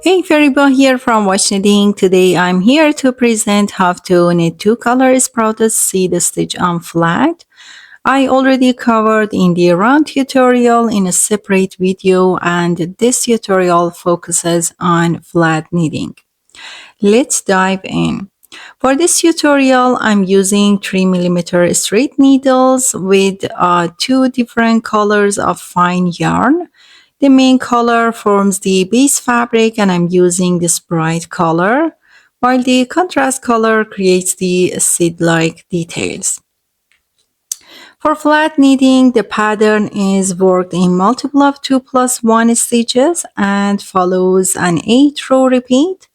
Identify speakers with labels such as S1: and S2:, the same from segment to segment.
S1: Hey Feriba here from Watch Knitting. Today I'm here to present how to knit two color sprouted seed stitch on flat. I already covered in the round tutorial in a separate video, and this tutorial focuses on flat knitting. Let's dive in. For this tutorial, I'm using 3mm straight needles with two different colors of fine yarn. The main color forms the base fabric and I'm using this bright color, while the contrast color creates the seed-like details. For flat knitting, the pattern is worked in multiple of 2 plus 1 stitches and follows an 8 row repeat.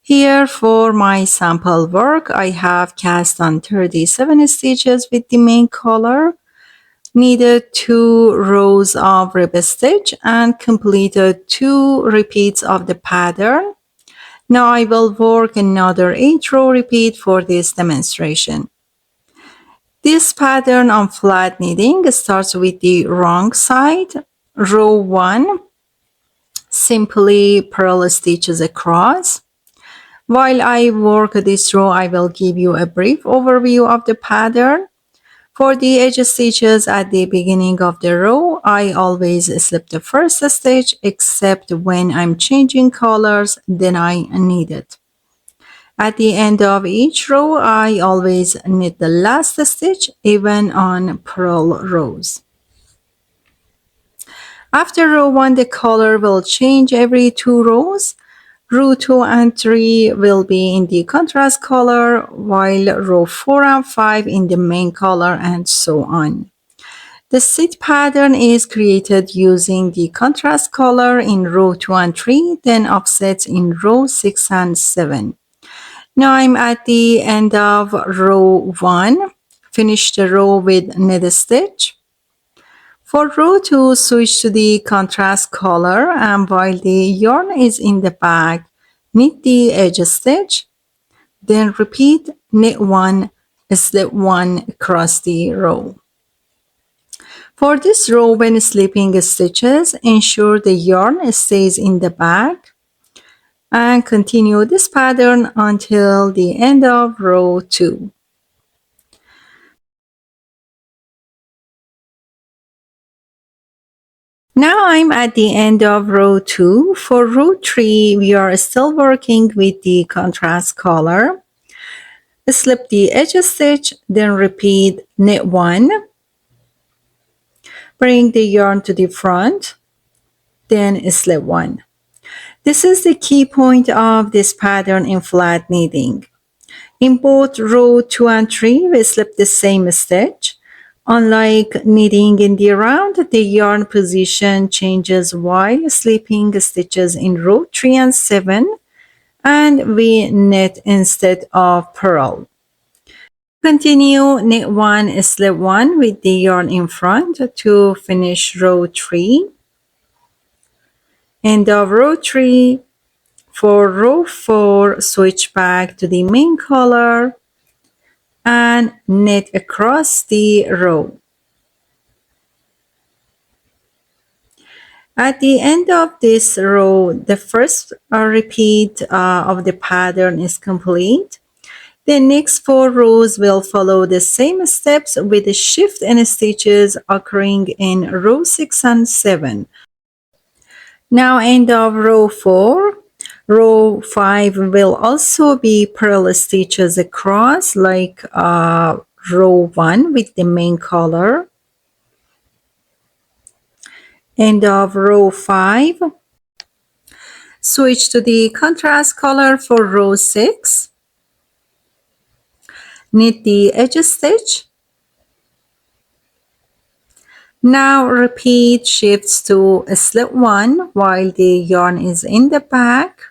S1: Here for my sample work, I have cast on 37 stitches with the main color, knitted 2 rows of rib stitch and completed 2 repeats of the pattern. Now I will work another 8 row repeat for this demonstration. This pattern on flat knitting starts with the wrong side. Row 1, simply purl stitches across. While I work this row, I will give you a brief overview of the pattern. For the edge stitches at the beginning of the row, I always slip the first stitch except when I'm changing colors, then I knit it. At the end of each row, I always knit the last stitch, even on purl rows. After row 1, the color will change every 2 rows. Row 2 and 3 will be in the contrast color, while row 4 and 5 in the main color, and so on. The seed pattern is created using the contrast color in row 2 and 3, then offsets in row 6 and 7. Now I'm at the end of row 1. Finish the row with knit stitch. For row 2, switch to the contrast color, and while the yarn is in the bag, knit the edge stitch, then repeat knit 1, slip 1 across the row. For this row, when slipping stitches, ensure the yarn stays in the bag and continue this pattern until the end of row 2. Now I'm at the end of row 2. For row 3, we are still working with the contrast color. Slip the edge stitch, then repeat knit 1. Bring the yarn to the front, then slip 1. This is the key point of this pattern in flat knitting. In both row 2 and 3, we slip the same stitch. Unlike knitting in the round, the yarn position changes while slipping stitches in row 3 and 7, and we knit instead of purl. Continue knit 1, slip 1 with the yarn in front to finish row 3. End of row 3. For row 4, switch back to the main color and knit across the row. At the end of this row, the first repeat of the pattern is complete. The next 4 rows will follow the same steps with a shift in stitches occurring in row 6 and 7. Now end of row 4. Row 5 will also be purl stitches across like row 1 with the main color. End of row 5. Switch to the contrast color for row 6. Knit the edge stitch. Now repeat shifts to slip 1 while the yarn is in the back,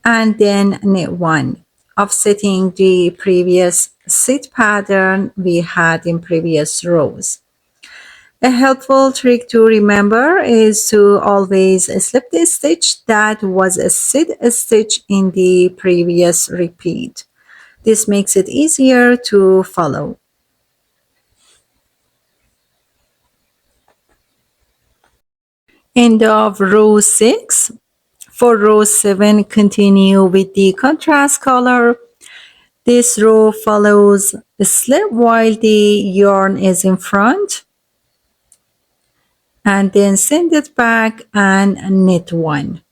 S1: and then knit 1, offsetting the previous seed pattern we had in previous rows. A helpful trick to remember is to always slip the stitch that was a seed stitch in the previous repeat. This makes it easier to follow. End of row 6. For row 7, continue with the contrast color. This row follows a slip while the yarn is in front, and then send it back and knit one.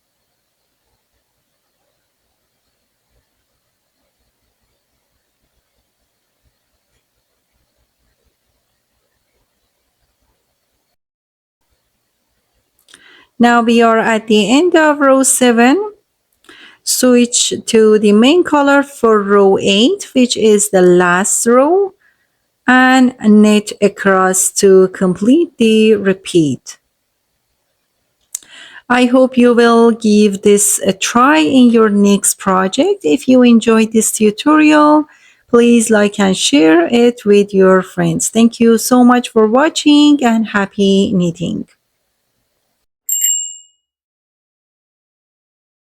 S1: Now we are at the end of row 7. Switch to the main color for row 8, which is the last row, and knit across to complete the repeat. I hope you will give this a try in your next project. If you enjoyed this tutorial, please like and share it with your friends. Thank you so much for watching and happy knitting.